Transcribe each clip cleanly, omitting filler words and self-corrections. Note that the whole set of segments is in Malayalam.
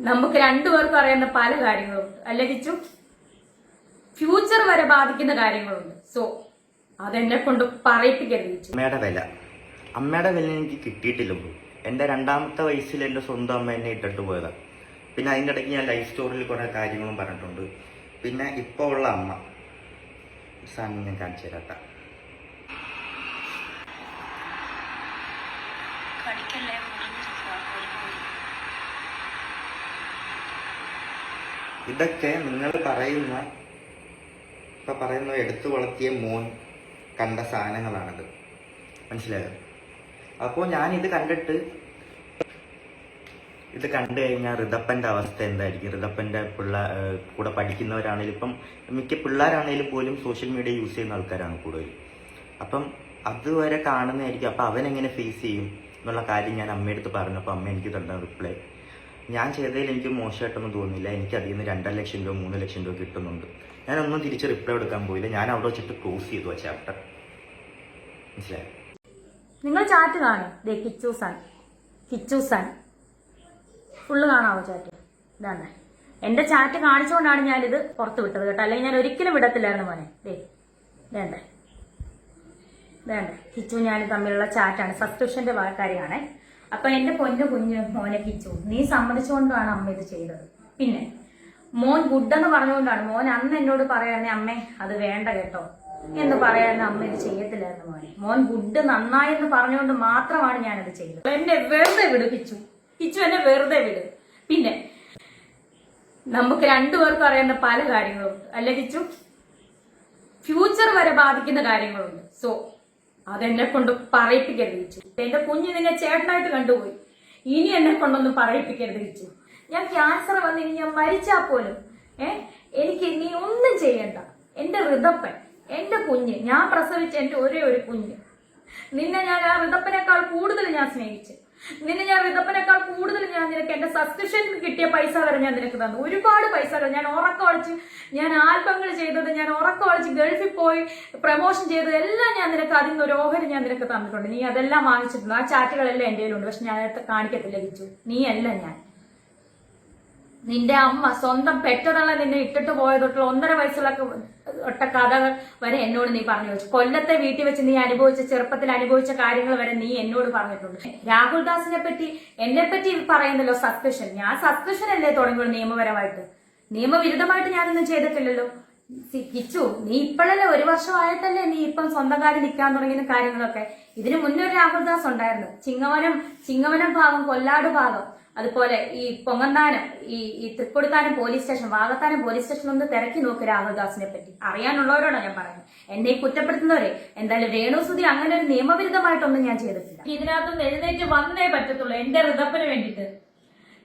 നമുക്ക് രണ്ടുപേർക്കും അറിയുന്ന പല കാര്യങ്ങളുണ്ട് അല്ലെ കിച്ചു? ഫ്യൂച്ചർ വരെ ബാധിക്കുന്ന കാര്യങ്ങളുണ്ട്. സോ അതെന്നെ കൊണ്ട് പറയിപ്പിക്കരുത് കിച്ചു. അമ്മയുടെ വില എനിക്ക് കിട്ടിയിട്ടില്ല. എന്റെ രണ്ടാമത്തെ വയസ്സിൽ എന്റെ സ്വന്തം അമ്മ എന്നെ ഇട്ടിട്ട് പോയതാ. പിന്നെ അതിൻ്റെ ഇടയ്ക്ക് ഞാൻ ലൈഫ് സ്റ്റോറിയിൽ കുറെ കാര്യങ്ങളും പറഞ്ഞിട്ടുണ്ട്. പിന്നെ ഇപ്പൊ ഉള്ള അമ്മ സാധനം ഞാൻ കാണിച്ചു തരാത്ത. ഇതൊക്കെ നിങ്ങൾ പറയുന്ന എടുത്തു വളർത്തിയ മോൻ കണ്ട സാധനങ്ങളാണിത്. മനസ്സിലായോ? അപ്പോൾ ഞാൻ ഇത് കണ്ടു കഴിഞ്ഞാൽ ഋതപ്പന്റെ അവസ്ഥ എന്തായിരിക്കും? ഋതപ്പന്റെ കൂടെ പഠിക്കുന്നവരാണെങ്കിലും ഇപ്പം മിക്ക പിള്ളേരാണെങ്കിലും പോലും സോഷ്യൽ മീഡിയ യൂസ് ചെയ്യുന്ന ആൾക്കാരാണ് കൂടുതൽ. അപ്പം അതുവരെ കാണുന്നതായിരിക്കും. അപ്പം അവനെങ്ങനെ ഫേസ് ചെയ്യും എന്നുള്ള കാര്യം ഞാൻ അമ്മയടുത്ത് പറഞ്ഞപ്പോൾ അമ്മ എനിക്ക് തന്ന റിപ്ലൈ, ഞാൻ ചെയ്തതിൽ എനിക്ക് മോശമായിട്ടൊന്നും തോന്നിയില്ല, എനിക്ക് അതിൽ നിന്ന് 2 ലക്ഷം രൂപ 3 ലക്ഷം രൂപ കിട്ടുന്നുണ്ട്. ഞാനൊന്നും തിരിച്ച് റിപ്ലൈ എടുക്കാൻ പോയില്ല. ഞാൻ അവിടെ വെച്ചിട്ട് ക്ലോസ് ചെയ്തു ആ ചാപ്റ്റർ. മനസ്സിലായോ? നിങ്ങൾ ചാറ്റ് കാണും. കിച്ചൂസാൻ ഫുള്ള് കാണാവോ ചാറ്റ്? ഇതാണ് എന്റെ ചാറ്റ് കാണിച്ചുകൊണ്ടാണ് ഞാനിത് പുറത്ത് വിട്ടത് കേട്ടോ. അല്ലെങ്കിൽ ഞാൻ ഒരിക്കലും വിടത്തില്ലായിരുന്നു മോനെ. വേണ്ടേ കിച്ചു ഞാൻ തമ്മിലുള്ള ചാറ്റാണ്, സബ്സ്ക്രിപ്ഷന്റെ കാര്യമാണ്. അപ്പൊ എന്റെ കുഞ്ഞു മോനെ കിച്ചു, നീ സമ്മതിച്ചുകൊണ്ടാണ് അമ്മ ഇത് ചെയ്തത്. പിന്നെ മോൻ ഗുഡെന്ന് പറഞ്ഞുകൊണ്ടാണ്. മോൻ അന്ന് എന്നോട് പറയായിരുന്നേ അമ്മേ അത് വേണ്ട കേട്ടോ എന്ന് പറയായിരുന്നു, അമ്മ ഇത് ചെയ്യത്തില്ലായിരുന്നു മോനെ. മോൻ ഗുഡ് നന്നായെന്ന് പറഞ്ഞുകൊണ്ട് മാത്രമാണ് ഞാനത് ചെയ്തത്. എന്നെ വെറുതെ വിട് കിച്ചു എന്നെ വെറുതെ വിട്. പിന്നെ നമുക്ക് രണ്ടുപേർക്കും അറിയുന്ന പല കാര്യങ്ങളുണ്ട് അല്ലെ കിച്ചു? ഫ്യൂച്ചർ വരെ ബാധിക്കുന്ന കാര്യങ്ങളുണ്ട്. സോ അതെന്നെ കൊണ്ട് പറയിപ്പിക്കരുത് കിച്ചു. എന്റെ കുഞ്ഞ് നിന്നെ ചേട്ടനായിട്ട് കണ്ടുപോയി. ഇനി എന്നെ കൊണ്ടൊന്നും പറയിപ്പിക്കരുത് കിച്ചു. ഞാൻ ക്യാൻസർ വന്ന് ഇനി ഞാൻ മരിച്ചാൽ പോലും എനിക്ക് നീ ഒന്നും ചെയ്യണ്ട. എന്റെ ഋതപ്പൻ, എന്റെ കുഞ്ഞ്, ഞാൻ പ്രസവിച്ച എന്റെ ഒരേ ഒരു കുഞ്ഞ്, നിന്നെ ഞാൻ ആ ഋതപ്പനേക്കാൾ കൂടുതൽ ഞാൻ സ്നേഹിച്ചു. ഋതപ്പനേക്കാൾ കൂടുതൽ ഞാൻ നിനക്ക് എന്റെ സബ്സ്ക്രിപ്ഷനിൽ കിട്ടിയ പൈസ വരെ ഞാൻ നിനക്ക് തന്നു. ഒരുപാട് പൈസകൾ ഞാൻ ഉറക്കമൊളിച്ച്, ഞാൻ ആൽബങ്ങൾ ചെയ്തത്, ഞാൻ ഉറക്കമൊളിച്ച് ഗൾഫിൽ പോയി പ്രമോഷൻ ചെയ്തത് എല്ലാം ഞാൻ നിനക്ക് അതിൽ നിന്ന് ഒരു ഓഹരി ഞാൻ നിനക്ക് തന്നിട്ടുണ്ട്. നീ അതെല്ലാം വാങ്ങിച്ചിട്ടുണ്ട്. ആ ചാറ്റുകളെല്ലാം എന്റെ കയ്യിലുണ്ട്. പക്ഷെ ഞാൻ കാണിക്കത്തില്ല കിച്ചു. നീ അല്ല ഞാൻ. നിന്റെ അമ്മ സ്വന്തം പെറ്റതള്ള നിന്നെ ഇട്ടിട്ട് പോയതൊട്ടുള്ള 1.5 വയസ്സുള്ള ഒട്ട കഥകൾ വരെ എന്നോട് നീ പറഞ്ഞു വെച്ചു. കൊല്ലത്തെ വീട്ടിൽ വെച്ച് നീ ചെറുപ്പത്തിൽ അനുഭവിച്ച കാര്യങ്ങൾ വരെ നീ എന്നോട് പറഞ്ഞിട്ടുണ്ട്. രാഹുൽ ദാസിനെ പറ്റി എന്നെ പറ്റി പറയുന്നല്ലോ സബ്സ്ക്രിപ്ഷൻ. ഞാൻ സബ്സ്ക്രിപ്ഷൻ അല്ലേ തുടങ്ങിയുള്ളൂ നിയമപരമായിട്ട്. നിയമവിരുദ്ധമായിട്ട് ഞാനൊന്നും ചെയ്തിട്ടില്ലല്ലോ. കിച്ചു, നീ ഇപ്പോഴല്ലേ 1 വർഷമായിട്ടല്ലേ നീ ഇപ്പം സ്വന്തം കാര്യം നിൽക്കാൻ തുടങ്ങിയ കാര്യങ്ങളൊക്കെ. ഇതിനു മുന്നേ ഒരു രാഹുൽ ദാസ് ഉണ്ടായിരുന്നു. ചിങ്ങവനം ഭാഗം, കൊല്ലാട് ഭാഗം, അതുപോലെ ഈ പൊങ്ങന്താനം, ഈ Thrikkodithanam police station, Vakathanam police station ഒന്ന് തിരക്കി നോക്ക് രാഹുൽ ദാസിനെ പറ്റി. അറിയാനുള്ളവരോടാണ് ഞാൻ പറയുന്നത്. എന്നെ കുറ്റപ്പെടുത്തുന്നവരെ. എന്തായാലും രേണുസുതി അങ്ങനെ ഒരു നിയമവിരുദ്ധമായിട്ടൊന്നും ഞാൻ ചെയ്തിട്ടില്ല. ഇതിനകത്തൊന്നും എഴുന്നേറ്റ് വന്നേ പറ്റത്തുള്ളൂ എന്റെ ഋതപ്പന് വേണ്ടിയിട്ട്.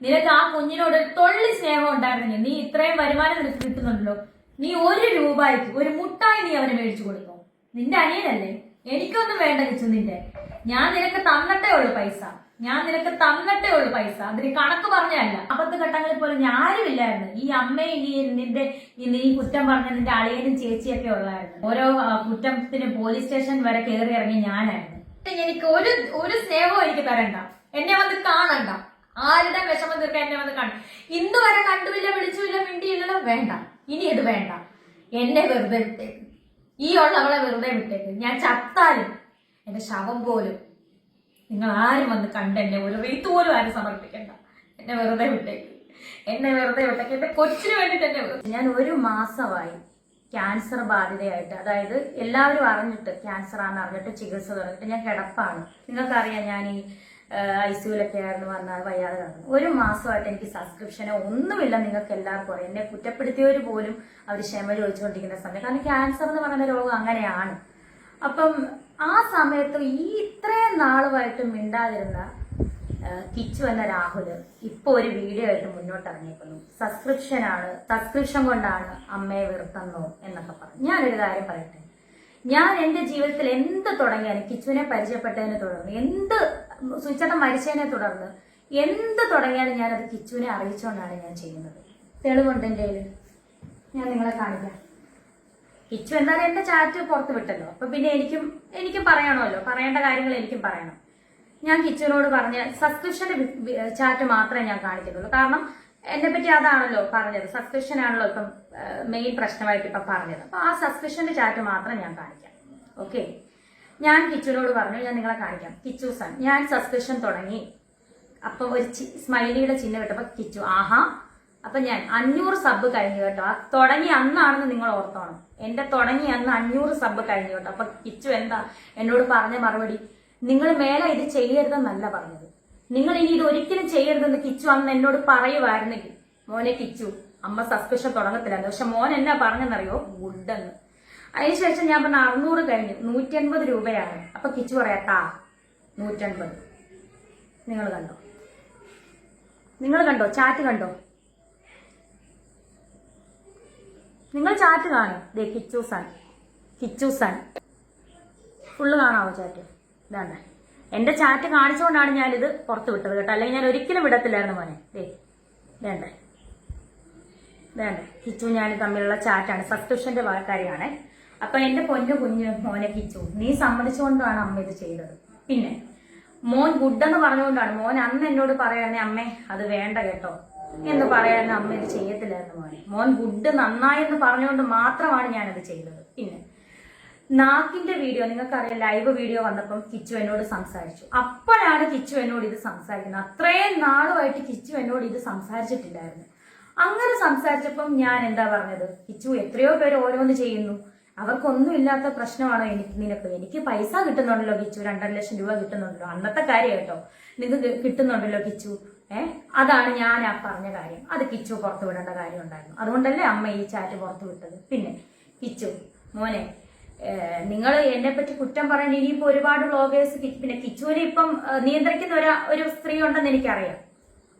നിനക്ക് ആ കുഞ്ഞിനോട് തൊള്ളി സ്നേഹം ഉണ്ടായിരുന്നെങ്കിൽ, നീ ഇത്രയും വരുമാനം നിനക്ക് കിട്ടുന്നുണ്ടല്ലോ, നീ 1 രൂപയ്ക്ക് ഒരു മുട്ടായി നീ അവന് മേടിച്ചു കൊടുക്കും. നിന്റെ അനിയനല്ലേ? എനിക്കൊന്നും വേണ്ട കിച്ചു നിന്റെ. ഞാൻ നിനക്ക് തന്നിട്ടേ ഉള്ളു പൈസ. അതിന് കണക്ക് പറഞ്ഞല്ല. ഘട്ടങ്ങളിൽ പോലും ഞാരുമില്ലായിരുന്നു. ഈ അമ്മയും നീ കുറ്റം പറഞ്ഞ നിന്റെ അളിയനും ചേച്ചിയൊക്കെ ഉള്ളായിരുന്നു. ഓരോ കുറ്റത്തിനും പോലീസ് സ്റ്റേഷൻ വരെ കയറി ഇറങ്ങി ഞാനായിരുന്നു. എനിക്ക് ഒരു സ്നേഹവും എനിക്ക് തരണ്ട. എന്നെ വന്ന് കാണണ്ട. ആരുടെ വിഷമം തീർക്കാൻ എന്നെ വന്ന് കാണും. ഇന്ന് വരെ കണ്ടുമില്ല, വിളിച്ചുമില്ല, മിണ്ടിയില്ലല്ലോ. വേണ്ട, ഇനി ഇത് വേണ്ട. എന്നെ വെറുതെ വിട്ടേക്ക്. ഈ ഉള്ളവളെ വെറുതെ വിട്ടേക്ക്. ഞാൻ ചത്താലും എന്റെ ശവം പോലും നിങ്ങൾ ആരും വന്ന് കണ്ട് എന്നെ ഒരു റീത്ത് പോലും ആരും സമർപ്പിക്കണ്ട. എന്നെ വെറുതെ വിട്ടേക്ക്. എന്റെ കൊച്ചിന് വേണ്ടിട്ട് എന്നെ ഞാൻ 1 മാസമായി ക്യാൻസർ ബാധിതയായിട്ട്. അതായത് എല്ലാവരും അറിഞ്ഞിട്ട് ക്യാൻസർ ആണെന്ന് അറിഞ്ഞിട്ട് ചികിത്സ തുടങ്ങിയിട്ട് ഞാൻ കിടപ്പാണ്. നിങ്ങൾക്കറിയാം, ഞാൻ ഈ ICUലൊക്കെ ആയിരുന്നു, വന്നാൽ വയ്യാതെ കിടന്നു. 1 മാസമായിട്ട് എനിക്ക് സബ്സ്ക്രിപ്ഷനോ ഒന്നുമില്ല. നിങ്ങൾക്ക് എല്ലാവർക്കും അറിയാം. എന്നെ കുറ്റപ്പെടുത്തിയവർ പോലും അവർ ക്ഷമ ചോദിച്ചുകൊണ്ടിരിക്കുന്ന സമയം. കാരണം ക്യാൻസർ എന്ന് പറയുന്ന രോഗം അങ്ങനെയാണ്. അപ്പം ആ സമയത്ത് ഇത്രയും നാളുമായിട്ട് മിണ്ടാതിരുന്ന കിച്ചു എന്ന രാഹുല് ഇപ്പൊ ഒരു വീഡിയോ ആയിട്ട് മുന്നോട്ട് ഇറങ്ങിയിരിക്കുന്നു. സബ്സ്ക്രിപ്ഷൻ കൊണ്ടാണ് അമ്മയെ വെറുത്തന്നോ എന്നൊക്കെ പറഞ്ഞു. ഞാനൊരു കാര്യം പറയട്ടെ. ഞാൻ എന്റെ ജീവിതത്തിൽ എന്ത് തുടങ്ങിയാലും, കിച്ചുവിനെ പരിചയപ്പെട്ടതിനെ തുടർന്ന്, സുചേട്ടൻ മരിച്ചതിനെ തുടർന്ന് എന്ത് തുടങ്ങിയാലും ഞാനത് കിച്ചുവിനെ അറിയിച്ചുകൊണ്ടാണ് ഞാൻ ചെയ്യുന്നത്. തെളിവുണ്ട് എന്റെ കയ്യിൽ, ഞാൻ നിങ്ങളെ കാണിക്കാം. കിച്ചു എന്തായാലും എന്റെ ചാറ്റ് പുറത്ത് വിട്ടല്ലോ. അപ്പൊ പിന്നെ എനിക്കും പറയണമല്ലോ, പറയേണ്ട കാര്യങ്ങൾ എനിക്കും പറയണം. ഞാൻ കിച്ചുവിനോട് പറഞ്ഞ സബ്സ്ക്രിപ്ഷന്റെ ചാറ്റ് മാത്രമേ ഞാൻ കാണിക്കുന്നുള്ളൂ. കാരണം എന്നെ പറ്റി അതാണല്ലോ പറഞ്ഞത്, സസ്പെൻഷൻ ആണല്ലോ ഇപ്പം മെയിൻ പ്രശ്നമായിട്ട് ഇപ്പം പറഞ്ഞത്. അപ്പൊ ആ സസ്പെൻഷന്റെ ചാറ്റ് മാത്രം ഞാൻ കാണിക്കാം. ഓക്കെ, ഞാൻ കിച്ചുവിനോട് പറഞ്ഞു ഞാൻ നിങ്ങളെ കാണിക്കാം. കിച്ചു സൺ, ഞാൻ സസ്പെൻഷൻ തുടങ്ങി. അപ്പൊ ഒരു സ്മൈലിയുടെ ചിഹ്നം കിട്ടപ്പോ കിച്ചു ആഹാ. അപ്പൊ ഞാൻ 500 സബ് കഴിഞ്ഞു കേട്ടോ. ആ തുടങ്ങി അന്നാണെന്ന് നിങ്ങൾ ഓർത്തോണം. എന്റെ തുടങ്ങി അന്ന് 500 സബ് കഴിഞ്ഞു കേട്ടോ. അപ്പൊ കിച്ചു എന്താ എന്നോട് പറഞ്ഞ മറുപടി, നിങ്ങൾ മേലെ ഇത് ചെയ്യരുതെന്നല്ല പറഞ്ഞത്, നിങ്ങൾ ഇനി ഇത് ഒരിക്കലും ചെയ്യരുതെന്ന് കിച്ചു അന്ന് എന്നോട് പറയുമായിരുന്നെങ്കിൽ മോനെ കിച്ചു അമ്മ സസ്പെൻഷൻ തുടങ്ങത്തില്ലായിരുന്നു. പക്ഷെ മോൻ എന്നാ പറഞ്ഞെന്നറിയോ, ഗുഡെന്ന്. അതിനുശേഷം ഞാൻ പറഞ്ഞ 600 കഴിഞ്ഞു, 180 രൂപയാണ്. അപ്പൊ കിച്ചു പറയാ 180. നിങ്ങൾ കണ്ടോ, നിങ്ങൾ കണ്ടോ ചാറ്റ് കണ്ടോ, നിങ്ങൾ ചാറ്റ് കാണും. ദേ കിച്ചു സൺ ഫുള്ള് കാണാവോ ചാറ്റ്? ഇതാണ്ട് എന്റെ ചാറ്റ് കാണിച്ചുകൊണ്ടാണ് ഞാനിത് പുറത്ത് വിട്ടത് കേട്ടോ, അല്ലെങ്കിൽ ഞാൻ ഒരിക്കലും വിടത്തില്ലായിരുന്നു മോനെ. വേണ്ടേ കിച്ചു ഞാൻ തമ്മിലുള്ള ചാറ്റാണ്, സബ്സ്ക്രിപ്ഷന്റെ കാര്യമാണ്. അപ്പൊ എന്റെ കുഞ്ഞു മോനെ കിച്ചു, നീ സമ്മതിച്ചുകൊണ്ടാണ് അമ്മ ഇത് ചെയ്തത്. പിന്നെ മോൻ ഗുഡെന്ന് പറഞ്ഞുകൊണ്ടാണ്, മോൻ അന്ന് എന്നോട് പറയാനേ അമ്മേ അത് വേണ്ട കേട്ടോ എന്ന് പറയാൻ അമ്മ ഇത് ചെയ്യത്തില്ലായിരുന്നു മോനെ. മോൻ ഗുഡ് നന്നായെന്ന് പറഞ്ഞുകൊണ്ട് മാത്രമാണ് ഞാനത് ചെയ്തത്. പിന്നെ നാക്കിന്റെ വീഡിയോ നിങ്ങൾക്കറിയാം, ലൈവ് വീഡിയോ വന്നപ്പം കിച്ചു എന്നോട് സംസാരിച്ചു. അപ്പോഴാണ് കിച്ചു എന്നോട് ഇത് സംസാരിക്കുന്നത്. അത്രയും നാളുമായിട്ട് കിച്ചു എന്നോട് ഇത് സംസാരിച്ചിട്ടില്ലായിരുന്നു. അങ്ങനെ സംസാരിച്ചപ്പം ഞാൻ എന്താ പറഞ്ഞത്, കിച്ചു എത്രയോ പേര് ഓരോന്ന് ചെയ്യുന്നു, അവർക്കൊന്നും ഇല്ലാത്ത പ്രശ്നമാണോ നിനക്ക്? എനിക്ക് പൈസ കിട്ടുന്നുണ്ടല്ലോ കിച്ചു, 2.5 ലക്ഷം രൂപ കിട്ടുന്നുണ്ടല്ലോ, അന്നത്തെ കാര്യം കേട്ടോ, നിങ്ങൾക്ക് കിട്ടുന്നുണ്ടല്ലോ കിച്ചു. അതാണ് ഞാൻ ആ പറഞ്ഞ കാര്യം. അത് കിച്ചു പുറത്തു വിടേണ്ട കാര്യം ഉണ്ടായിരുന്നു. അതുകൊണ്ടല്ലേ അമ്മ ഈ ചാറ്റ് പുറത്തു വിട്ടത്. പിന്നെ കിച്ചു മോനെ, നിങ്ങൾ എന്നെ പറ്റി കുറ്റം പറയാൻ ഇനിയിപ്പോ ഒരുപാട് വ്ളോഗേഴ്സ്, പിന്നെ കിച്ചുവിനെ ഇപ്പം നിയന്ത്രിക്കുന്ന ഒരു സ്ത്രീ ഉണ്ടെന്ന് എനിക്കറിയാം.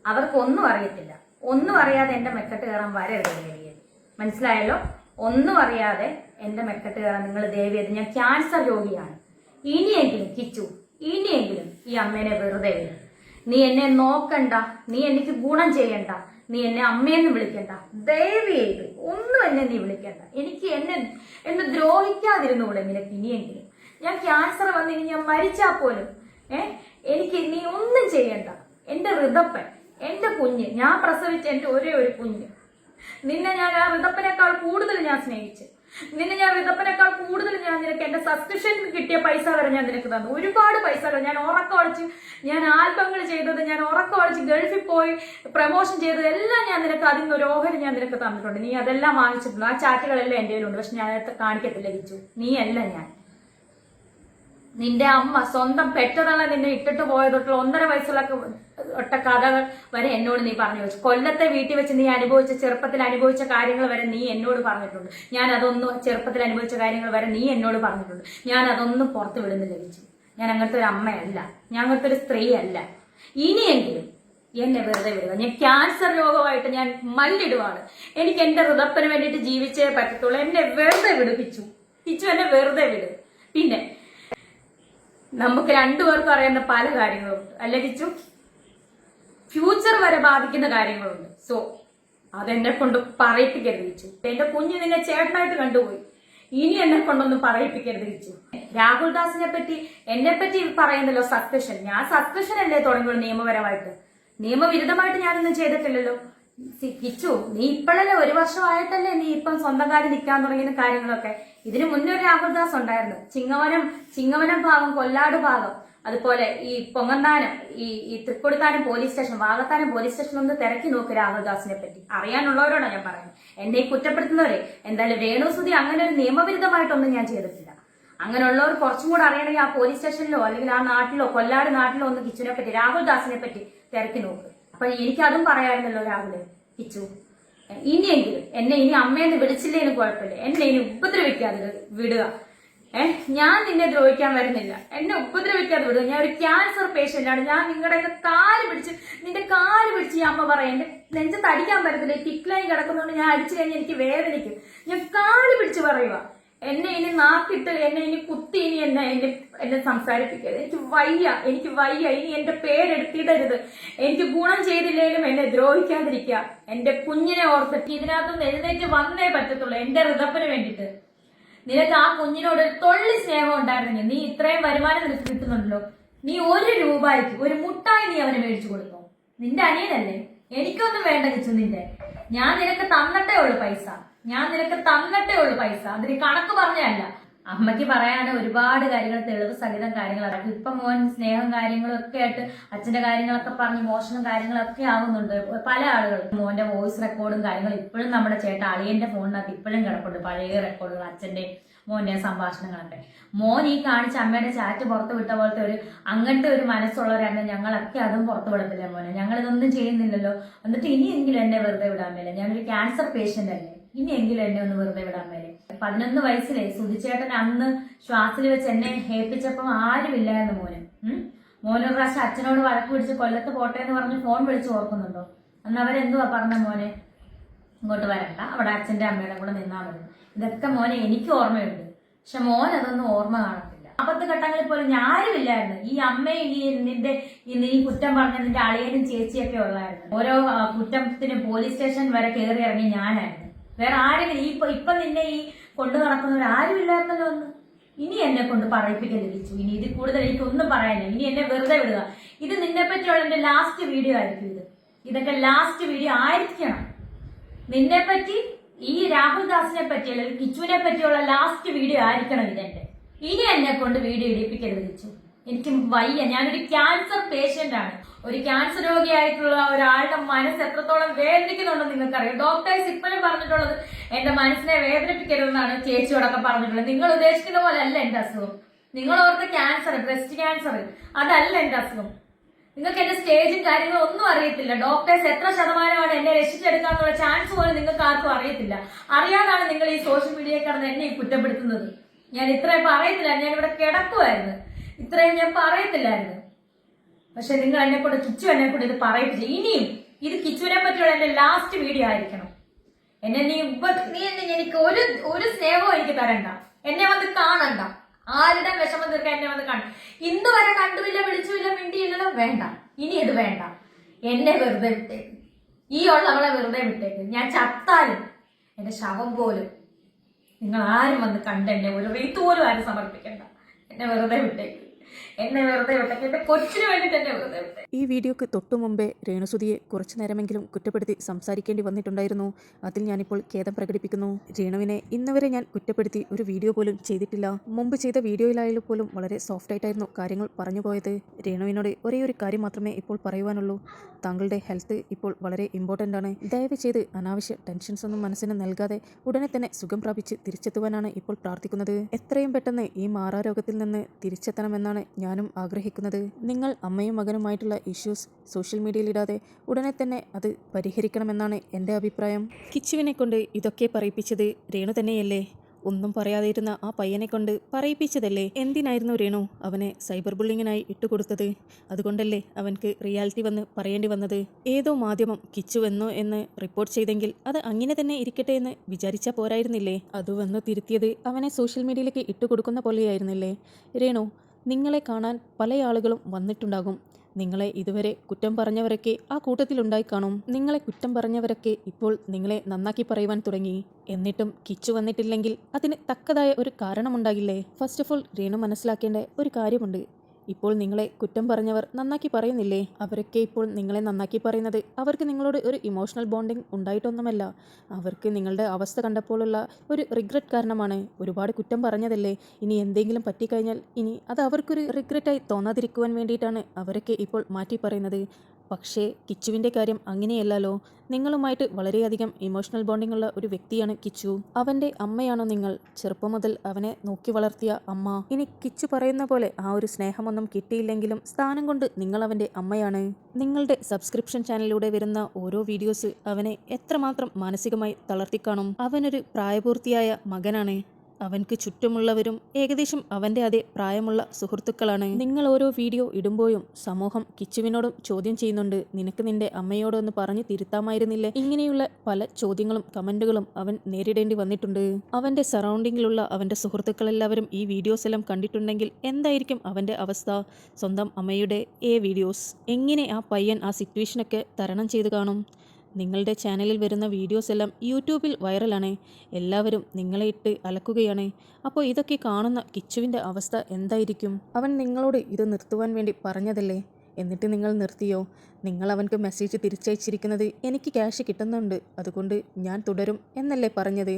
അവർക്കൊന്നും അറിയത്തില്ല. ഒന്നും അറിയാതെ എന്റെ മെക്കെട്ട് കയറാൻ വരരുത്, മനസ്സിലായല്ലോ? ഒന്നും അറിയാതെ എന്റെ മെക്കെട്ട് കയറാൻ നിങ്ങൾ ദേവിയത്. ഞാൻ ക്യാൻസർ രോഗിയാണ്. ഇനിയെങ്കിലും കിച്ചു, ഇനിയെങ്കിലും ഈ അമ്മേനെ വെറുതെ വിടും. നീ എന്നെ നോക്കണ്ട, നീ എനിക്ക് ഗുണം ചെയ്യണ്ട, നീ എന്നെ അമ്മയെന്ന് വിളിക്കണ്ട, ദയവ് ചെയ്ത് ഒന്നും എന്നെ നീ വിളിക്കണ്ട. എനിക്ക് എന്നെ ദ്രോഹിക്കാതിരുന്നുകൂടെ നിനക്ക് ഇനിയെങ്കിലും? ഞാൻ ക്യാൻസർ വന്നിനി ഞാൻ മരിച്ചാൽ പോലും എനിക്ക് നീ ഒന്നും ചെയ്യണ്ട. എന്റെ ഋതപ്പൻ, എന്റെ കുഞ്ഞ്, ഞാൻ പ്രസവിച്ച എന്റെ ഒരേ ഒരു കുഞ്ഞ്, നിന്നെ ഞാൻ ആ ഋതപ്പനേക്കാൾ കൂടുതൽ ഞാൻ സ്നേഹിച്ചു. നിന്നെ ഞാൻ ഋതപ്പനേക്കാൾ കൂടുതൽ ഞാൻ നിനക്ക് എന്റെ സബ്സ്ക്രിപ്ഷന് കിട്ടിയ പൈസ വരെ ഞാൻ നിനക്ക് തന്നു. ഒരുപാട് പൈസകൾ ഞാൻ ഉറക്കമടിച്ച്, ഞാൻ ആൽബങ്ങൾ ചെയ്തത്, ഞാൻ ഉറക്കമടിച്ച് ഗൾഫിൽ പോയി പ്രമോഷൻ ചെയ്തത് എല്ലാം ഞാൻ നിനക്ക് അതിൽ നിന്ന് ഒരു ഓഹരി ഞാൻ നിനക്ക് തന്നിട്ടുണ്ട്. നീ അതെല്ലാം വാങ്ങിച്ചിട്ടുണ്ട്. ആ ചാറ്റുകളെല്ലാം എന്റെ കയ്യിലുണ്ട്. പക്ഷെ ഞാൻ അത് കാണിക്കത്തില്ല കിച്ചു. നീ അല്ല ഞാൻ. നിന്റെ അമ്മ സ്വന്തം പെറ്റതള്ള നിന്നെ ഇട്ടിട്ട് പോയതൊട്ടുള്ള 1.5 വയസ്സുള്ള ഒട്ട കഥകൾ വരെ എന്നോട് നീ പറഞ്ഞു വെച്ചു. കൊല്ലത്തെ വീട്ടിൽ വെച്ച് നീ ചെറുപ്പത്തിൽ അനുഭവിച്ച കാര്യങ്ങൾ വരെ നീ എന്നോട് പറഞ്ഞിട്ടുണ്ട്. ഞാൻ അതൊന്നും ചെറുപ്പത്തിൽ അനുഭവിച്ച കാര്യങ്ങൾ വരെ നീ എന്നോട് പറഞ്ഞിട്ടുണ്ട്. ഞാൻ അതൊന്നും പുറത്തു വിടുന്നില്ല കിച്ചു. ഞാൻ അങ്ങനത്തെ ഒരു അമ്മയല്ല, ഞാൻ അങ്ങനത്തെ ഒരു സ്ത്രീയല്ല. ഇനിയെങ്കിലും എന്നെ വെറുതെ വിടുക. ഞാൻ ക്യാൻസർ രോഗമായിട്ട് ഞാൻ മല്ലിടുവാണ്. എനിക്ക് എന്റെ ഋതപ്പന് വേണ്ടിയിട്ട് ജീവിച്ചേ പറ്റത്തുള്ളൂ. എന്നെ വെറുതെ വിടു കിച്ചു. എന്നെ വെറുതെ വിട്. പിന്നെ നമുക്ക് രണ്ടുപേർക്കും അറിയുന്ന പല കാര്യങ്ങളുണ്ട് അല്ലെ കിച്ചു? ഫ്യൂച്ചർ വരെ ബാധിക്കുന്ന കാര്യങ്ങളുണ്ട്. സോ അതെന്നെ കൊണ്ട് പറയിപ്പിക്കരുത് കിച്ചു. എന്റെ കുഞ്ഞ് നിന്നെ ചേട്ടനായിട്ട് കണ്ടുപോയി. ഇനി എന്നെ കൊണ്ടൊന്നും പറയിപ്പിക്കരുത് കിച്ചു. രാഹുൽ ദാസിനെ പറ്റി എന്നെ പറ്റി പറയുന്നല്ലോ സസ്പെൻഷൻ. ഞാൻ സസ്പെൻഷൻ അല്ലേ തുടങ്ങിയുള്ളൂ നിയമപരമായിട്ട്. നിയമവിരുദ്ധമായിട്ട് ഞാനൊന്നും ചെയ്തിട്ടില്ലല്ലോ. കിച്ചു, നീ ഇപ്പോഴല്ലേ 1 വർഷമായിട്ടല്ലേ നീ ഇപ്പം സ്വന്തം കാര്യം നിൽക്കാൻ തുടങ്ങിയ കാര്യങ്ങളൊക്കെ. ഇതിനു മുന്നേ ഒരു രാഹുൽ ദാസ് ഉണ്ടായിരുന്നു. ചിങ്ങവനം ഭാഗം, കൊല്ലാട് ഭാഗം, അതുപോലെ ഈ പൊങ്ങന്താനം, ഈ Thrikkodithanam police station, Vakathanam police station ഒന്ന് തിരക്കി നോക്ക് രാഹുൽ ദാസിനെ പറ്റി. അറിയാനുള്ളവരോടാണ് ഞാൻ പറയുന്നത്. എന്നെ കുറ്റപ്പെടുത്തുന്നവരെ. എന്തായാലും രേണുസുതി അങ്ങനെ ഒരു നിയമവിരുദ്ധമായിട്ടൊന്നും ഞാൻ ചെയ്തിട്ടില്ല. അങ്ങനെയുള്ളവർ കുറച്ചും കൂടെ അറിയണമെങ്കിൽ ആ പോലീസ് സ്റ്റേഷനിലോ അല്ലെങ്കിൽ ആ നാട്ടിലോ, കൊല്ലാട് നാട്ടിലോ ഒന്ന് കിച്ചുവിനെ പറ്റി, രാഹുൽ ദാസിനെ പറ്റി തിരക്കി നോക്ക്. അപ്പൊ എനിക്കതും പറയാമായിരുന്നല്ലോ രാഹുല്. കിച്ചു, ഇനിയെങ്കിലും എന്നെ ഇനി അമ്മയെന്ന് വിളിച്ചില്ലേലും കുഴപ്പമില്ല, എന്നെ ഇനി ഉപദ്രവിക്കാതെ വിടുക. ഞാൻ നിന്നെ ദ്രോഹിക്കാൻ വരുന്നില്ല. എന്നെ ഉപദ്രവിക്കാതെ വിടുക. ഞാൻ ഒരു ക്യാൻസർ പേഷ്യന്റ് ആണ്. ഞാൻ നിന്റെ കാല് പിടിച്ച് ഈ അമ്മ പറയാം. എന്റെ നെഞ്ചത്ത് അടിക്കാൻ പറ്റത്തില്ല. ടിക്ലൈൻ കിടക്കുന്നതുകൊണ്ട് ഞാൻ അടിച്ചു കഴിഞ്ഞാൽ എനിക്ക് വേദനിക്കും. ഞാൻ കാല് പിടിച്ച് പറയുക. എന്നെ ഇനി നാക്കിട്ട്, എന്നെ ഇനി കുത്തി, ഇനി എന്നെ സംസാരിപ്പിക്കരുത്. എനിക്ക് വയ്യ. ഇനി എന്റെ പേരെടുത്തിടരുത്. എനിക്ക് ഗുണം ചെയ്തില്ലേലും എന്നെ ദ്രോഹിക്കാതിരിക്കുക. എന്റെ കുഞ്ഞിനെ ഓർത്തിട്ട് ഇതിനകത്തുനിന്ന് എഴുന്നേറ്റ് വന്നേ പറ്റത്തുള്ളൂ. എന്റെ ഋതപ്പന് വേണ്ടിയിട്ട്. നിനക്ക് ആ കുഞ്ഞിനോട് ഒരു തൊള്ളി സ്നേഹം ഉണ്ടായിരുന്നെങ്കിൽ, നീ ഇത്രയും വരുമാനം നിനക്ക് കിട്ടുന്നുണ്ടല്ലോ, നീ 1 രൂപയ്ക്ക് ഒരു മുട്ടായി നീ അവന് മേടിച്ചു കൊടുത്തോ? നിന്റെ അനിയനല്ലേ? എനിക്കൊന്നും വേണ്ട കിച്ചു നിന്റെ. ഞാൻ നിനക്ക് തന്നിട്ടേ ഉള്ളു പൈസ. അതിന് കണക്ക് പറഞ്ഞല്ല. അമ്മയ്ക്ക് പറയാണ്ട് ഒരുപാട് കാര്യങ്ങൾ, തെളിവ് സഹിതം കാര്യങ്ങളൊക്കെ. ഇപ്പൊ മോൻ സ്നേഹം കാര്യങ്ങളും ഒക്കെ ആയിട്ട് അച്ഛന്റെ കാര്യങ്ങളൊക്കെ പറഞ്ഞ് മോശം കാര്യങ്ങളൊക്കെ ആവുന്നുണ്ട് പല ആളുകൾ. മോന്റെ വോയിസ് റെക്കോർഡും കാര്യങ്ങളും ഇപ്പോഴും നമ്മുടെ ചേട്ടൻ അളിയന്റെ ഫോണിനകത്ത് ഇപ്പോഴും കിടപ്പുണ്ട്, പഴയ റെക്കോർഡുകൾ, അച്ഛന്റെ മോന്റെ സംഭാഷണങ്ങളൊക്കെ. മോൻ ഈ കാണിച്ച അമ്മയുടെ ചാറ്റ് പുറത്തു വിട്ട പോലത്തെ അങ്ങനത്തെ ഒരു മനസ്സുള്ളവരാണ് ഞങ്ങളൊക്കെ. അതും പുറത്തു വിടത്തില്ല മോനെ, ഞങ്ങൾ ഇതൊന്നും ചെയ്യുന്നില്ലല്ലോ. എന്നിട്ട് ഇനിയെങ്കിലും എന്നെ വെറുതെ വിടാൻ മേലെ. ഞാനൊരു ക്യാൻസർ പേഷ്യന്റ് അല്ലേ, ഇനിയെങ്കിലും എന്നെ ഒന്ന് വെറുതെ വിടാൻ മേലെ. 11 വയസ്സിലെ സുധിച്ചേട്ടൻ അന്ന് ശ്വാസിൽ വെച്ച് എന്നെ ഏൽപ്പിച്ചപ്പം ആരുമില്ലായിരുന്നു മോനൊരു പ്രാവശ്യം അച്ഛനോട് വഴക്ക് പിടിച്ച് കൊല്ലത്ത് പോട്ടെ എന്ന് പറഞ്ഞ് ഫോൺ വിളിച്ച് ഓർക്കുന്നുണ്ടോ? അന്ന് അവരെന്തുവാ പറഞ്ഞ, മോനെ ഇങ്ങോട്ട് വരണ്ട, അവിടെ അച്ഛന്റെ അമ്മയുടെ കൂടെ നിന്നാ മതി. ഇതൊക്കെ മോനെ എനിക്ക് ഓർമ്മയുണ്ട്. പക്ഷെ മോൻ അതൊന്നും ഓർമ്മ കാണത്തില്ല. ഘട്ടങ്ങളിൽ പോലും ഞാരുമില്ലായിരുന്നു. ഈ അമ്മയും നീ കുറ്റം പറഞ്ഞ നിന്റെ അളിയനും ചേച്ചിയൊക്കെ ഉള്ളായിരുന്നു. ഓരോ കുറ്റത്തിന് പോലീസ് സ്റ്റേഷൻ വരെ കയറി ഇറങ്ങി ഞാനായിരുന്നു. വേറെ ആരെങ്കിലും ഇപ്പൊ നിന്നെ ഈ കൊണ്ടു നടക്കുന്നവരാരും ഇല്ലായിരുന്നല്ലോ ഒന്ന്. ഇനി എന്നെ കൊണ്ട് പറയിപ്പിക്കലിച്ചു. ഇനി ഇതിൽ കൂടുതൽ എനിക്കൊന്നും പറയാനില്ല. ഇനി എന്നെ വെറുതെ വിടുക. ഇത് നിന്നെ പറ്റിയുള്ള എന്റെ ലാസ്റ്റ് വീഡിയോ ആയിരിക്കും. ഇതൊക്കെ ലാസ്റ്റ് വീഡിയോ ആയിരിക്കണം. നിന്നെ പറ്റി, ഈ രാഹുൽ ദാസിനെ പറ്റി അല്ലെങ്കിൽ കിച്ചുവിനെ പറ്റിയുള്ള ലാസ്റ്റ് വീഡിയോ ആയിരിക്കണം ഇതെന്റെ. ഇനി എന്നെ കൊണ്ട് വീഡിയോ ഇടിപ്പിക്കരുത് കിച്ചു. എനിക്ക് വയ്യ. ഞാനൊരു ക്യാൻസർ പേഷ്യന്റ് ആണ്. ഒരു ക്യാൻസർ രോഗിയായിട്ടുള്ള ഒരാളുടെ മനസ്സ് എത്രത്തോളം വേദനിക്കുന്നുണ്ടെന്ന് നിങ്ങൾക്കറിയാം. ഡോക്ടേഴ്സ് ഇപ്പോഴും പറഞ്ഞിട്ടുള്ളത് എന്റെ മനസ്സിനെ വേദനിപ്പിക്കരുതെന്നാണ് ചേച്ചിയോടൊക്കെ പറഞ്ഞിട്ടുള്ളത്. നിങ്ങൾ ഉദ്ദേശിക്കുന്ന പോലെ അല്ല എന്റെ അസുഖം. നിങ്ങൾ ഓർത്ത ക്യാൻസർ, ബ്രസ്റ്റ് ക്യാൻസർ, അതല്ല എന്റെ അസുഖം. നിങ്ങൾക്ക് എന്റെ സ്റ്റേജും കാര്യങ്ങളും ഒന്നും അറിയത്തില്ല. ഡോക്ടേഴ്സ് എത്ര ശതമാനമാണ് എന്നെ രക്ഷിച്ചെടുക്കാന്നുള്ള ചാൻസ് പോലും നിങ്ങൾക്ക് ആർക്കും അറിയത്തില്ല. അറിയാതാണ് നിങ്ങൾ ഈ സോഷ്യൽ മീഡിയയിൽ കിടന്ന് എന്നെ കുറ്റപ്പെടുത്തുന്നത്. ഞാൻ ഇത്രയും പറയത്തില്ല. ഞാൻ ഇവിടെ കിടക്കുമായിരുന്നു. ഇത്രയും ഞാൻ പറയത്തില്ലായിരുന്നു. പക്ഷെ നിങ്ങൾ എന്നെ കൂടെ, കിച്ചു എന്നെ കൂടെ ഇത് പറയിപ്പിച്ചു. ഇനിയും ഇത് കിച്ചുവിനെ പറ്റിയുള്ള എന്റെ ലാസ്റ്റ് വീഡിയോ ആയിരിക്കണം. നീ എന്നെ എനിക്ക് ഒരു സ്നേഹവും എനിക്ക് തരണ്ട. എന്നെ വന്ന് കാണണ്ട. ആരുടെ വിഷമം തീർക്കാൻ എന്നെ വന്ന് കാണണം. ഇന്ന് വരെ കണ്ടുമില്ല, വിളിച്ചുമില്ല, മിണ്ടിയില്ലല്ലോ. വേണ്ട, ഇനി ഇത് വേണ്ട. എന്നെ വെറുതെ വിട്ടേക്ക്. ഈ ഉള്ളവളെ വെറുതെ വിട്ടേക്ക്. ഞാൻ ചത്താലും എന്റെ ശവം പോലും നിങ്ങൾ ആരും വന്ന് കണ്ട് എന്നെ ഒരു റീത്ത് പോലും ആരും സമർപ്പിക്കണ്ട. എന്നെ വെറുതെ വിട്ടേക്ക്. എന്റെ കൊച്ചിന് വേണ്ടിട്ട് എന്നെ വെറുതെ വിട്ടേ. ഈ വീഡിയോക്ക് തൊട്ടു മുമ്പേ രേണുസുധിയെ കുറച്ചു നേരമെങ്കിലും കുറ്റപ്പെടുത്തി സംസാരിക്കേണ്ടി വന്നിട്ടുണ്ടായിരുന്നു. അതിൽ ഞാനിപ്പോൾ ഖേദം പ്രകടിപ്പിക്കുന്നു. രേണുവിനെ ഇന്നുവരെ ഞാൻ കുറ്റപ്പെടുത്തി ഒരു വീഡിയോ പോലും ചെയ്തിട്ടില്ല. മുമ്പ് ചെയ്ത വീഡിയോയിലായാലും പോലും വളരെ സോഫ്റ്റ് ആയിട്ടായിരുന്നു കാര്യങ്ങൾ പറഞ്ഞു പോയത്. രേണുവിനോട് ഒരേ ഒരു കാര്യം മാത്രമേ ഇപ്പോൾ പറയുവാനുള്ളൂ. താങ്കളുടെ ഹെൽത്ത് ഇപ്പോൾ വളരെ ഇമ്പോർട്ടൻ്റ് ആണ്. ദയവ് ചെയ്ത് അനാവശ്യ ടെൻഷൻസ് ഒന്നും മനസ്സിന് നൽകാതെ ഉടനെ തന്നെ സുഖം പ്രാപിച്ച് തിരിച്ചെത്തുവാനാണ് ഇപ്പോൾ പ്രാർത്ഥിക്കുന്നത്. എത്രയും പെട്ടെന്ന് ഈ മാറാരോഗത്തിൽ നിന്ന് തിരിച്ചെത്തണമെന്നാണ് ഞാനും ആഗ്രഹിക്കുന്നത്. നിങ്ങൾ അമ്മയും മകനുമായിട്ടുള്ള ഇഷ്യൂസ് സോഷ്യൽ മീഡിയയിൽ ഇടാതെ ഉടനെ തന്നെ അത് പരിഹരിക്കണമെന്നാണ് എൻ്റെ അഭിപ്രായം. കിച്ചുവിനെ കൊണ്ട് ഇതൊക്കെ പറയിപ്പിച്ചത് രേണു തന്നെയല്ലേ? ഒന്നും പറയാതിരുന്ന ആ പയ്യനെ കൊണ്ട് പറയിപ്പിച്ചതല്ലേ? എന്തിനായിരുന്നു രേണു അവനെ സൈബർ ബുള്ളിങ്ങിനായി ഇട്ടുകൊടുത്തത്? അതുകൊണ്ടല്ലേ അവൻക്ക് റിയാലിറ്റി വന്ന് പറയേണ്ടി വന്നത്? ഏതോ മാധ്യമം കിച്ചു വന്നു എന്ന് റിപ്പോർട്ട് ചെയ്തെങ്കിൽ അത് അങ്ങനെ തന്നെ ഇരിക്കട്ടെ എന്ന് വിചാരിച്ചാൽ പോരായിരുന്നില്ലേ? അത് വന്ന് തിരുത്തിയത് അവനെ സോഷ്യൽ മീഡിയയിലേക്ക് ഇട്ടുകൊടുക്കുന്ന പോലെയായിരുന്നില്ലേ? രേണു, നിങ്ങളെ കാണാൻ പല ആളുകളും വന്നിട്ടുണ്ടാകും. നിങ്ങളെ ഇതുവരെ കുറ്റം പറഞ്ഞവരൊക്കെ ആ കൂട്ടത്തിലുണ്ടായി കാണും. നിങ്ങളെ കുറ്റം പറഞ്ഞവരൊക്കെ ഇപ്പോൾ നിങ്ങളെ നന്നാക്കി പറയുവാൻ തുടങ്ങി. എന്നിട്ടും കിച്ചു വന്നിട്ടില്ലെങ്കിൽ അതിന് തക്കതായ ഒരു കാരണമുണ്ടാകില്ലേ? ഫസ്റ്റ് ഓഫ് ഓൾ രേണു മനസ്സിലാക്കേണ്ട ഒരു കാര്യമുണ്ട്. ഇപ്പോൾ നിങ്ങളെ കുറ്റം പറഞ്ഞവർ നന്നാക്കി പറയുന്നില്ലേ? അവരൊക്കെ ഇപ്പോൾ നിങ്ങളെ നന്നാക്കി പറയുന്നത് അവർക്ക് നിങ്ങളോട് ഒരു ഇമോഷണൽ ബോണ്ടിങ് ഉണ്ടായിട്ടൊന്നുമല്ല. അവർക്ക് നിങ്ങളുടെ അവസ്ഥ കണ്ടപ്പോഴുള്ള ഒരു റിഗ്രറ്റ് കാരണമാണ്. ഒരുപാട് കുറ്റം പറഞ്ഞതല്ലേ, ഇനി എന്തെങ്കിലും പറ്റിക്കഴിഞ്ഞാൽ ഇനി അത് അവർക്കൊരു റിഗ്രറ്റായി തോന്നാതിരിക്കുവാൻ വേണ്ടിയിട്ടാണ് അവരൊക്കെ ഇപ്പോൾ മാറ്റി പറയുന്നത്. പക്ഷേ കിച്ചുവിൻ്റെ കാര്യം അങ്ങനെയല്ലല്ലോ. നിങ്ങളുമായിട്ട് വളരെയധികം ഇമോഷണൽ ബോണ്ടിങ് ഉള്ള ഒരു വ്യക്തിയാണ് കിച്ചു. അവൻ്റെ അമ്മയാണോ നിങ്ങൾ? ചെറുപ്പം മുതൽ അവനെ നോക്കി വളർത്തിയ അമ്മ. ഇനി കിച്ചു പറയുന്ന പോലെ ആ ഒരു സ്നേഹമൊന്നും കിട്ടിയില്ലെങ്കിലും സ്ഥാനം കൊണ്ട് നിങ്ങൾ അവൻ്റെ അമ്മയാണ്. നിങ്ങളുടെ സബ്സ്ക്രിപ്ഷൻ ചാനലിലൂടെ വരുന്ന ഓരോ വീഡിയോസ് അവനെ എത്രമാത്രം മാനസികമായി തളർത്തിക്കാണും. അവനൊരു പ്രായപൂർത്തിയായ മകനാണ്. അവൻക്ക് ചുറ്റുമുള്ളവരും ഏകദേശം അവൻ്റെ അതേ പ്രായമുള്ള സുഹൃത്തുക്കളാണ്. നിങ്ങൾ ഓരോ വീഡിയോ ഇടുമ്പോഴും സമൂഹം കിച്ചുവിനോടും ചോദ്യം ചെയ്യുന്നുണ്ട്, നിനക്ക് നിന്റെ അമ്മയോടൊന്ന് പറഞ്ഞ് തിരുത്താമായിരുന്നില്ലേ? ഇങ്ങനെയുള്ള പല ചോദ്യങ്ങളും കമൻറ്റുകളും അവൻ നേരിടേണ്ടി വന്നിട്ടുണ്ട്. അവൻ്റെ സറൗണ്ടിങ്ങിലുള്ള അവൻ്റെ സുഹൃത്തുക്കളെല്ലാവരും ഈ വീഡിയോസ് എല്ലാം കണ്ടിട്ടുണ്ടെങ്കിൽ എന്തായിരിക്കും അവൻ്റെ അവസ്ഥ? സ്വന്തം അമ്മയുടെ വീഡിയോസ് എങ്ങനെ ആ പയ്യൻ ആ സിറ്റുവേഷനൊക്കെ തരണം ചെയ്ത് കാണും? നിങ്ങളുടെ ചാനലിൽ വരുന്ന വീഡിയോസ് എല്ലാം യൂട്യൂബിൽ വൈറലാണ്. എല്ലാവരും നിങ്ങളെ ഇട്ട് അലക്കുകയാണ്. അപ്പോൾ ഇതൊക്കെ കാണുന്ന കിച്ചുവിൻ്റെ അവസ്ഥ എന്തായിരിക്കും? അവൻ നിങ്ങളോട് ഇത് നിർത്തുവാൻ വേണ്ടി പറഞ്ഞതല്ലേ? എന്നിട്ട് നിങ്ങൾ നിർത്തിയോ? നിങ്ങൾ അവൻക്ക് മെസ്സേജ് തിരിച്ചയച്ചിരിക്കുന്നത് എനിക്ക് ക്യാഷ് കിട്ടുന്നുണ്ട്, അതുകൊണ്ട് ഞാൻ തുടരും എന്നല്ലേ പറഞ്ഞത്.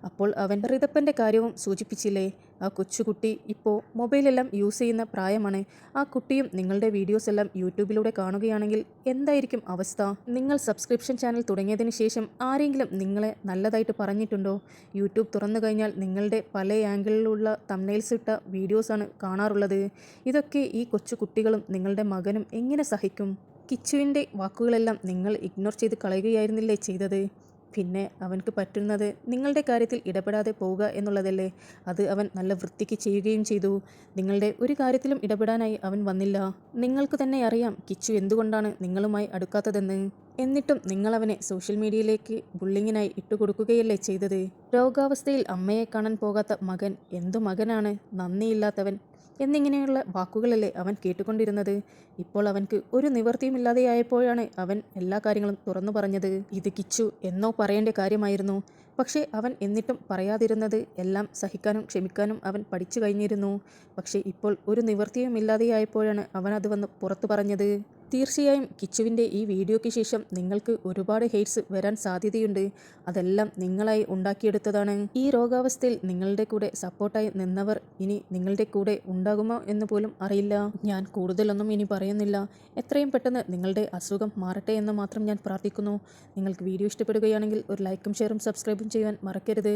അപ്പോൾ അവൻ റിതപ്പൻ്റെ കാര്യവും സൂചിപ്പിച്ചില്ലേ. ആ കൊച്ചുകുട്ടി ഇപ്പോൾ മൊബൈലെല്ലാം യൂസ് ചെയ്യുന്ന പ്രായമാണ്. ആ കുട്ടിയും നിങ്ങളുടെ വീഡിയോസ് എല്ലാം യൂട്യൂബിലൂടെ കാണുകയാണെങ്കിൽ എന്തായിരിക്കും അവസ്ഥ? നിങ്ങൾ സബ്സ്ക്രിപ്ഷൻ ചാനൽ തുടങ്ങിയതിന് ശേഷം ആരെങ്കിലും നിങ്ങളെ നല്ലതായിട്ട് പറഞ്ഞിട്ടുണ്ടോ? യൂട്യൂബ് തുറന്നു കഴിഞ്ഞാൽ നിങ്ങളുടെ പല ആംഗിളിലുള്ള തംബ്നെയിൽസ് ഇട്ട വീഡിയോസാണ് കാണാറുള്ളത്. ഇതൊക്കെ ഈ കൊച്ചു കുട്ടികളും നിങ്ങളുടെ മകനും എങ്ങനെ സഹിക്കും? കിച്ചുവിൻ്റെ വാക്കുകളെല്ലാം നിങ്ങൾ ഇഗ്നോർ ചെയ്ത് കളയുകയായിരുന്നില്ലേ ചെയ്തത്? പിന്നെ അവൻക്ക് പറ്റുന്നത് നിങ്ങളുടെ കാര്യത്തിൽ ഇടപെടാതെ പോവുക എന്നുള്ളതല്ലേ. അത് അവൻ നല്ല വൃത്തിക്ക് ചെയ്യുകയും ചെയ്തു. നിങ്ങളുടെ ഒരു കാര്യത്തിലും ഇടപെടാനായി അവൻ വന്നില്ല. നിങ്ങൾക്ക് തന്നെ അറിയാം കിച്ചു എന്തുകൊണ്ടാണ് നിങ്ങളുമായി അടുക്കാത്തതെന്ന്. എന്നിട്ടും നിങ്ങളവനെ സോഷ്യൽ മീഡിയയിലേക്ക് ബുള്ളിങ്ങിനായി ഇട്ടുകൊടുക്കുകയല്ലേ ചെയ്തത്. രോഗാവസ്ഥയിൽ അമ്മയെ കാണാൻ പോകാത്ത മകൻ എന്തു മകനാണ്, നന്ദിയില്ലാത്തവൻ എന്നിങ്ങനെയുള്ള വാക്കുകളല്ലേ അവൻ കേട്ടുകൊണ്ടിരുന്നത്. ഇപ്പോൾ അവൻക്ക് ഒരു നിവൃത്തിയുമില്ലാതെയായപ്പോഴാണ് അവൻ എല്ലാ കാര്യങ്ങളും തുറന്നു പറഞ്ഞത്. ഇത് കിച്ചു എന്നോ പറയേണ്ട കാര്യമായിരുന്നു. പക്ഷേ അവൻ എന്നിട്ടും പറയാതിരുന്നത് എല്ലാം സഹിക്കാനും ക്ഷമിക്കാനും അവൻ പഠിച്ചു കഴിഞ്ഞിരുന്നു. പക്ഷേ ഇപ്പോൾ ഒരു നിവൃത്തിയുമില്ലാതെയായപ്പോഴാണ് അവൻ അത് വന്ന് പുറത്തു പറഞ്ഞത്. തീർച്ചയായും കിച്ചുവിൻ്റെ ഈ വീഡിയോയ്ക്ക് ശേഷം നിങ്ങൾക്ക് ഒരുപാട് ഹെയ്റ്റ്സ് വരാൻ സാധ്യതയുണ്ട്. അതെല്ലാം നിങ്ങളായി ഉണ്ടാക്കിയെടുത്തതാണ്. ഈ രോഗാവസ്ഥയിൽ നിങ്ങളുടെ കൂടെ സപ്പോർട്ടായി നിന്നവർ ഇനി നിങ്ങളുടെ കൂടെ ഉണ്ടാകുമോ എന്ന് പോലും അറിയില്ല. ഞാൻ കൂടുതലൊന്നും ഇനി പറയുന്നില്ല. എത്രയും പെട്ടെന്ന് നിങ്ങളുടെ അസുഖം മാറട്ടെ എന്ന് മാത്രം ഞാൻ പ്രാർത്ഥിക്കുന്നു. നിങ്ങൾക്ക് വീഡിയോ ഇഷ്ടപ്പെടുകയാണെങ്കിൽ ഒരു ലൈക്കും ഷെയറും സബ്സ്ക്രൈബും ചെയ്യാൻ മറക്കരുത്.